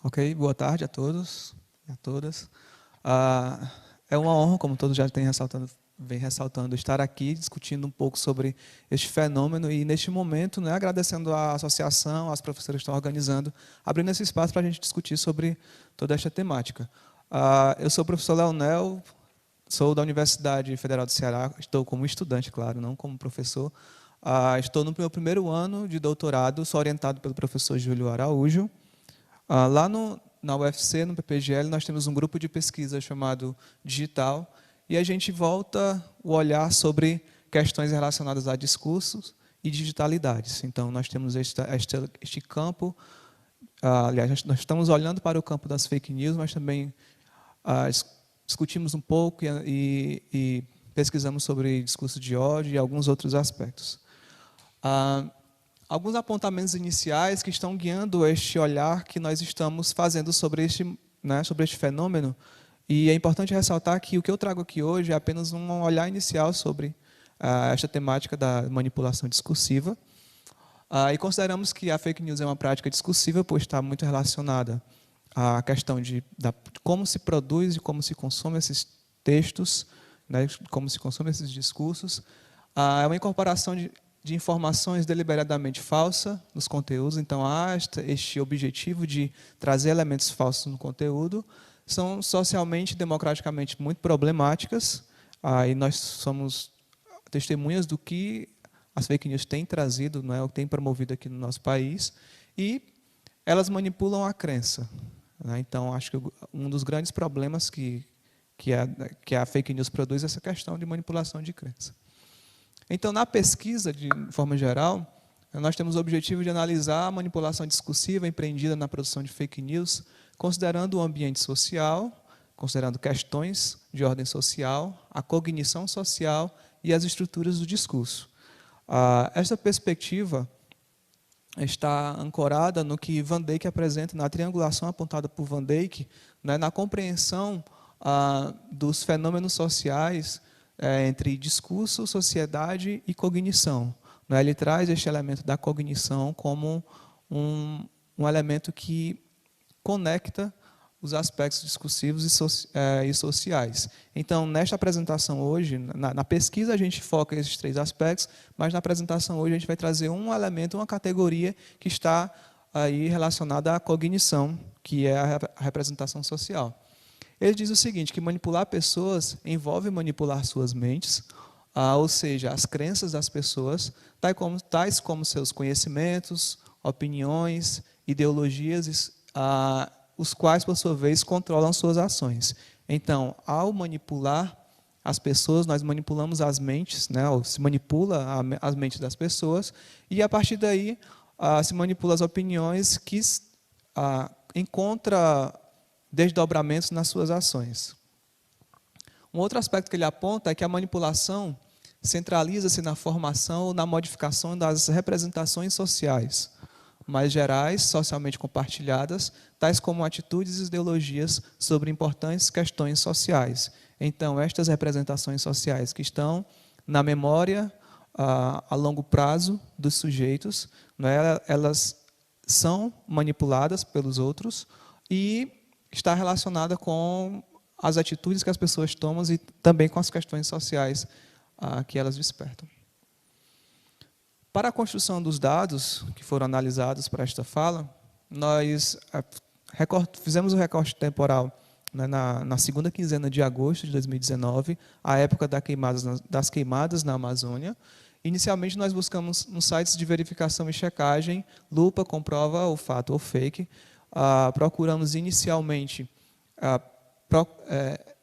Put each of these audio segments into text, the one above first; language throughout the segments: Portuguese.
Ok, boa tarde a todos e a todas. É uma honra, como todos já vem ressaltando, estar aqui discutindo um pouco sobre este fenômeno e, neste momento, né, agradecendo à associação, às professoras que estão organizando, abrindo esse espaço para a gente discutir sobre toda esta temática. Eu sou o professor Leonel, sou da Universidade Federal do Ceará, estou como estudante, claro, não como professor. Estou no meu primeiro ano de doutorado, sou orientado pelo professor Júlio Araújo. Lá na UFC, no PPGL, nós temos um grupo de pesquisa chamado Digital, e a gente volta o olhar sobre questões relacionadas a discursos e digitalidades. Então, nós temos este campo, aliás, nós estamos olhando para o campo das fake news, mas também discutimos um pouco e pesquisamos sobre discurso de ódio e alguns outros aspectos. Alguns apontamentos iniciais que estão guiando este olhar que nós estamos fazendo sobre este fenômeno. E é importante ressaltar que o que eu trago aqui hoje é apenas um olhar inicial sobre esta temática da manipulação discursiva. E consideramos que a fake news é uma prática discursiva, pois está muito relacionada à questão de como se produz e como se consome esses textos, né, como se consome esses discursos. É uma incorporação de informações deliberadamente falsas nos conteúdos. Então, há este objetivo de trazer elementos falsos no conteúdo. São socialmente e democraticamente muito problemáticas, e nós somos testemunhas do que as fake news têm trazido, não é, o que têm promovido aqui no nosso país, e elas manipulam a crença. Né? Então, acho que um dos grandes problemas que a fake news produz é essa questão de manipulação de crença. Então, na pesquisa, de forma geral, nós temos o objetivo de analisar a manipulação discursiva empreendida na produção de fake news, considerando o ambiente social, considerando questões de ordem social, a cognição social e as estruturas do discurso. Esta perspectiva está ancorada no que Van Dijk apresenta, na triangulação apontada por Van Dijk, né, na compreensão dos fenômenos sociais entre discurso, sociedade e cognição. Né? Ele traz este elemento da cognição como um elemento que conecta os aspectos discursivos e sociais. Então, nesta apresentação hoje, na pesquisa a gente foca esses três aspectos, mas na apresentação hoje a gente vai trazer um elemento, uma categoria que está aí relacionada à cognição, que é a representação social. Ele diz o seguinte, que manipular pessoas envolve manipular suas mentes, ou seja, as crenças das pessoas, tais como seus conhecimentos, opiniões, ideologias, os quais, por sua vez, controlam suas ações. Então, ao manipular as pessoas, nós manipulamos as mentes, né, ou se manipula as mentes das pessoas, e, a partir daí, se manipula as opiniões que encontra desdobramentos nas suas ações. Um outro aspecto que ele aponta é que a manipulação centraliza-se na formação ou na modificação das representações sociais, mais gerais, socialmente compartilhadas, tais como atitudes e ideologias sobre importantes questões sociais. Então, estas representações sociais que estão na memória a longo prazo dos sujeitos, né, elas são manipuladas pelos outros e está relacionada com as atitudes que as pessoas tomam e também com as questões sociais que elas despertam. Para a construção dos dados que foram analisados para esta fala, nós fizemos o recorte temporal, né, na segunda quinzena de agosto de 2019, a época das queimadas na Amazônia. Inicialmente, nós buscamos nos sites de verificação e checagem, lupa, comprova o fato ou fake. Procuramos inicialmente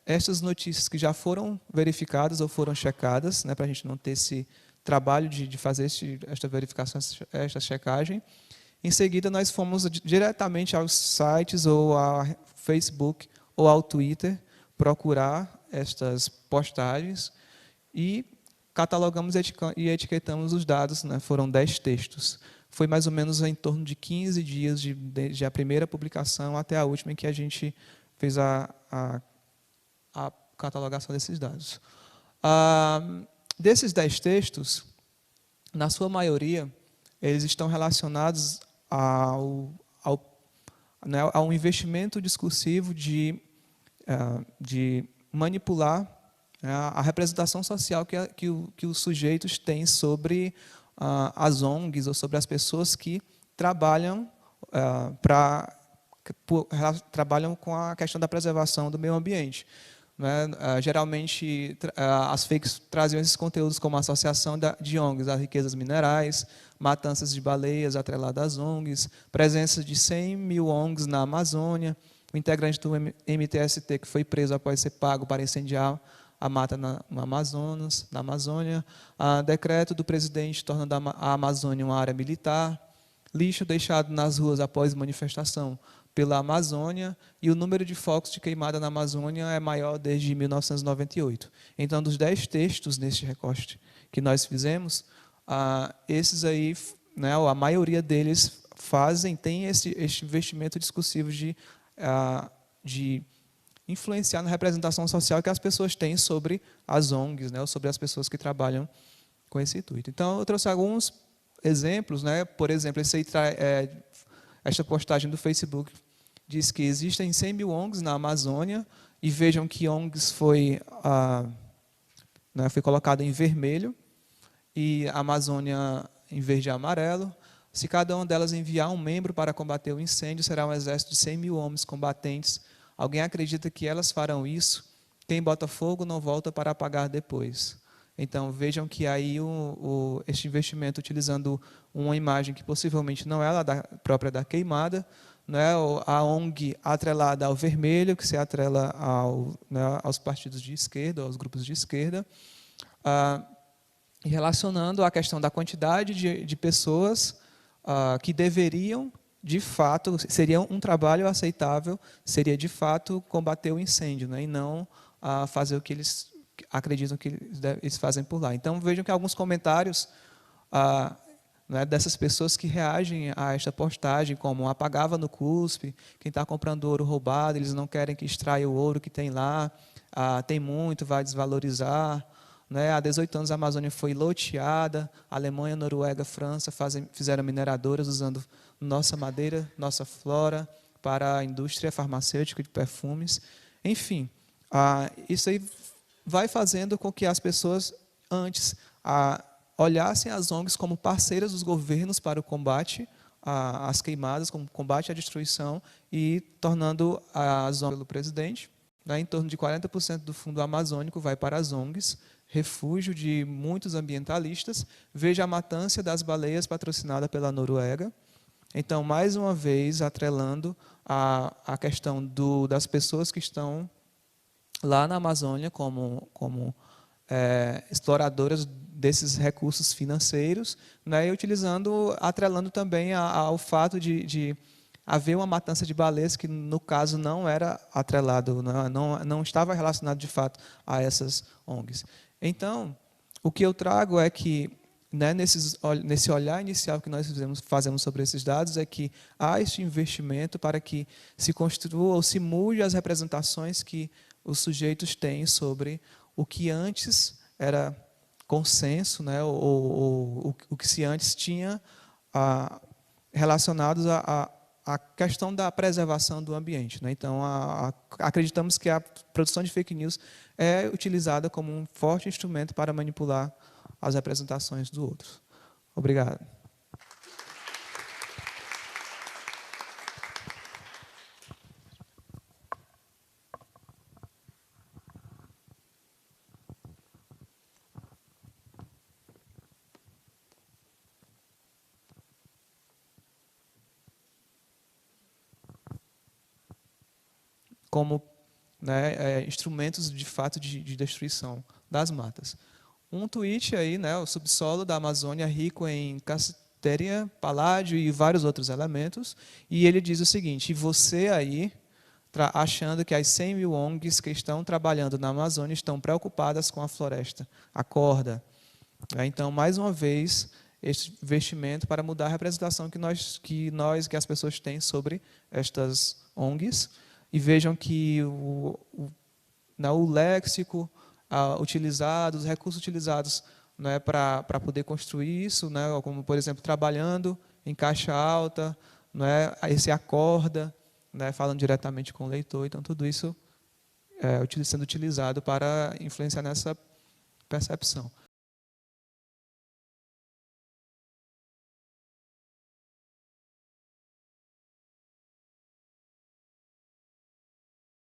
estas notícias que já foram verificadas ou foram checadas, né, para a gente não ter esse trabalho de fazer esta verificação, esta checagem. Em seguida, nós fomos diretamente aos sites, ou ao Facebook, ou ao Twitter, procurar estas postagens e catalogamos e etiquetamos os dados, né? Foram 10 textos. Foi mais ou menos em torno de 15 dias de a primeira publicação até a última em que a gente fez a catalogação desses dados. Desses 10 textos, na sua maioria, eles estão relacionados né, há um investimento discursivo de manipular a representação social que os sujeitos têm sobre as ONGs ou sobre as pessoas que trabalham trabalham com a questão da preservação do meio ambiente. Né? Geralmente, as fakes traziam esses conteúdos como associação de ONGs às riquezas minerais, matanças de baleias atreladas às ONGs, presença de 100 mil ONGs na Amazônia, o integrante do MTST que foi preso após ser pago para incendiar a mata no Amazonas, na Amazônia, decreto do presidente tornando a Amazônia uma área militar, lixo deixado nas ruas após manifestação pela Amazônia, e o número de focos de queimada na Amazônia é maior desde 1998. Então, dos 10 textos neste recorte que nós fizemos, esses aí, né, a maioria deles tem este investimento discursivo de influenciar na representação social que as pessoas têm sobre as ONGs, né, ou sobre as pessoas que trabalham com esse intuito. Então, eu trouxe alguns exemplos, né? Por exemplo, esta postagem do Facebook diz que existem 100 mil ONGs na Amazônia, e vejam que ONGs foi colocado em vermelho e a Amazônia em verde e amarelo. Se cada uma delas enviar um membro para combater o incêndio, será um exército de 100 mil homens combatentes. Alguém acredita que elas farão isso? Quem bota fogo não volta para apagar depois. Então, vejam que aí este investimento, utilizando uma imagem que possivelmente não é a própria da queimada, né, a ONG atrelada ao vermelho, que se atrela aos partidos de esquerda, aos grupos de esquerda, e relacionando a questão da quantidade de pessoas que deveriam, de fato, seria um trabalho aceitável, seria, de fato, combater o incêndio, né, e não fazer o que eles acreditam que eles fazem por lá. Então, vejam que alguns comentários né, dessas pessoas que reagem a esta postagem, como apagava no cuspe, quem está comprando ouro roubado, eles não querem que extraia o ouro que tem lá, tem muito, vai desvalorizar. Né? Há 18 anos a Amazônia foi loteada, Alemanha, Noruega, França fizeram mineradoras usando nossa madeira, nossa flora, para a indústria farmacêutica de perfumes. Enfim, isso aí vai fazendo com que as pessoas antes olhassem as ONGs como parceiras dos governos para o combate às queimadas, como combate à destruição, e tornando as ONGs pelo presidente, né, em torno de 40% do fundo amazônico vai para as ONGs, refúgio de muitos ambientalistas. Veja a matança das baleias patrocinada pela Noruega. Então, mais uma vez, atrelando a questão das pessoas que estão lá na Amazônia como exploradoras desses recursos financeiros, né, e atrelando também ao fato de haver uma matança de baleias que, no caso, não era atrelado, não estava relacionado, de fato, a essas ONGs. Então, o que eu trago é que, né, nesse olhar inicial que nós fazemos sobre esses dados, é que há este investimento para que se construa ou se mude as representações que os sujeitos têm sobre o que antes era consenso, né, ou o que se antes tinha relacionados à questão da preservação do ambiente. Né? Então, acreditamos que a produção de fake news é utilizada como um forte instrumento para manipular as representações do outro. Obrigado. Como, né, instrumentos de fato de destruição das matas. Um tweet aí, né, o subsolo da Amazônia rico em cassiteria, paládio e vários outros elementos, e ele diz o seguinte: e você aí achando que as 100 mil ONGs que estão trabalhando na Amazônia estão preocupadas com a floresta, acorda. Então, mais uma vez, este investimento para mudar a representação que as pessoas têm sobre estas ONGs. E vejam que o léxico utilizado, os recursos utilizados, né, para poder construir isso, né, como, por exemplo, trabalhando em caixa alta, né, esse acorda, né, falando diretamente com o leitor. Então, tudo isso sendo utilizado para influenciar nessa percepção.